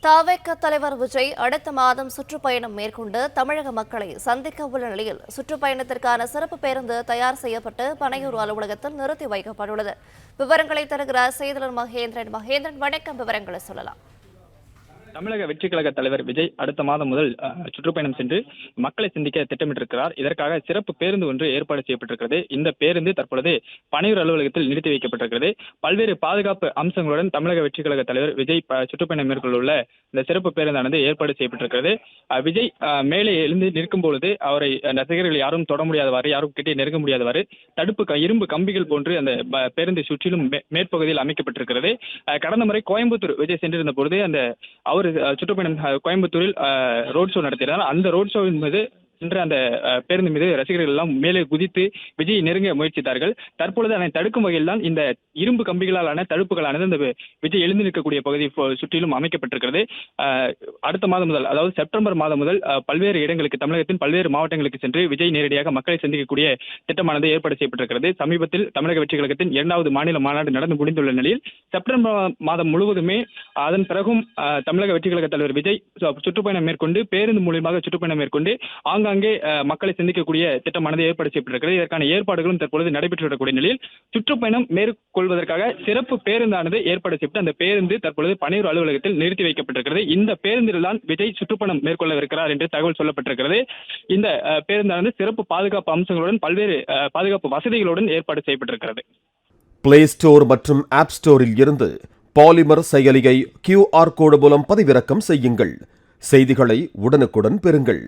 தவிக தலைவர் விஜய் அடுத்த மாதம் சுற்றுப்பயணம் மேற்கொண்டு தமிழக மக்களை சந்திக்க உள்ள நிலையில் சுற்றுப்பயணத்திற்கான சிறப்பு பேருந்து தயார் செய்யப்பட்டு பனையூர் அலுவலகத்தில் நிறுத்தி வைக்கப்பட்டுள்ளது. விவரங்களை தருகிறார் செய்தியாளர் மகேந்திரன். வணக்கம், விவரங்களை சொல்லலாம். தமிழக வெற்றி கழக தலைவர் விஜய் அடுத்த மாதம் முதல் சுற்றுப்பயணம் சென்று மக்களை சந்திக்க திட்டமிட்டிருக்கிறார். இதற்காக சிறப்பு பேருந்து ஒன்று ஏற்பாடு செய்யப்பட்டிருக்கிறது. இந்த பேருந்து தற்பொழுது பனையூர் அலுவலகத்தில் நிறுத்தி வைக்கப்பட்டிருக்கிறது. பல்வேறு பாதுகாப்பு அம்சங்களுடன் தமிழக வெற்றி கழக தலைவர் விஜய் சுற்றுப்பயணம் மேற்கொள்ள இந்த சிறப்பு பேருந்தானது ஏற்பாடு செய்யப்பட்டிருக்கிறது. விஜய் மேலே எழுந்து நிற்கும் பொழுது அவரை ரசிகர்கள் யாரும் தொட முடியாதவாறு, யாரும் கிட்டே நெருங்க முடியாதவாறு தடுப்பு இரும்பு கம்பிகள் போன்று அந்த பேருந்தை சுற்றிலும் மேற்பகுதியில் அமைக்கப்பட்டிருக்கிறது. கடந்த முறை கோயம்புத்தூர் விஜய் சென்றிருந்த பொழுது அவர் சுற்றுப்பயணம் கோயம்புத்தூரில் ரோட் ஷோ நடத்தினார். அந்த ரோட் ஷோவின் மீது சென்ற அந்த பேருந்து மீது ரசிகர்கள் எல்லாம் மேலே குதித்து விஜய் நெருங்க முயற்சித்தார்கள். தற்பொழுது அதனை தடுக்கும் வகையில் தான் இந்த இரும்பு கம்பிகளாலான தடுப்புகளானது இந்த விஜய் எழுந்து நிற்கக்கூடிய பகுதி சுற்றிலும் அமைக்கப்பட்டிருக்கிறது. அடுத்த மாதம் முதல், அதாவது செப்டம்பர் மாதம் முதல் பல்வேறு இடங்களுக்கு, தமிழகத்தின் பல்வேறு மாவட்டங்களுக்கு சென்று விஜய் நேரடியாக மக்களை சந்திக்கக்கூடிய திட்டமானது ஏற்பாடு செய்யப்பட்டிருக்கிறது. சமீபத்தில் தமிழக வெற்றி கழகத்தின் 2வது மாநில மாநாடு நடந்து முடிந்துள்ள நிலையில் செப்டம்பர் மாதம் முழுவதுமே அதன் பிறகும் தமிழக வெற்றி கழக தலைவர் விஜய் சுற்றுப்பயணம் மேற்கொண்டு பேருந்து மூலியமாக சுற்றுப்பயணம் மேற்கொண்டு ஆங்காங்கே மக்களை சந்திக்கக்கூடிய திட்டமானது ஏற்பாடு செய்யப்பட்டிருக்கிறது. இதற்கான ஏற்பாடுகளும் தற்பொழுது நடைபெற்று வரக்கூடிய நிலையில் சுற்றுப்பயணம் மேற்கொள்வதற்காக சிறப்பு பேருந்தானது ஏற்பாடு செய்யப்பட்டு அந்த பேருந்து தற்பொழுது பனையூர் அலுவலகத்தில் நிறுத்தி வைக்கப்பட்டிருக்கிறது. இந்த பேருந்தில் தான் விஜய் சுற்றுப்பயணம் மேற்கொள்ளவிருக்கிறார் என்று தகவல் சொல்லப்பட்டிருக்கிறது. இந்த பேருந்தானது சிறப்பு பாதுகாப்பு அம்சங்களுடன் பல்வேறு பாதுகாப்பு வசதிகளுடன் ஏற்பாடு செய்யப்பட்டிருக்கிறது. பிளே ஸ்டோர் மற்றும் ஆப் ஸ்டோரில் இருந்து பாலிமர் செயலியை QR கோடு மூலம் பதிவிறக்கம் செய்யுங்கள். செய்திகளை உடனுக்குடன் பெறுங்கள்.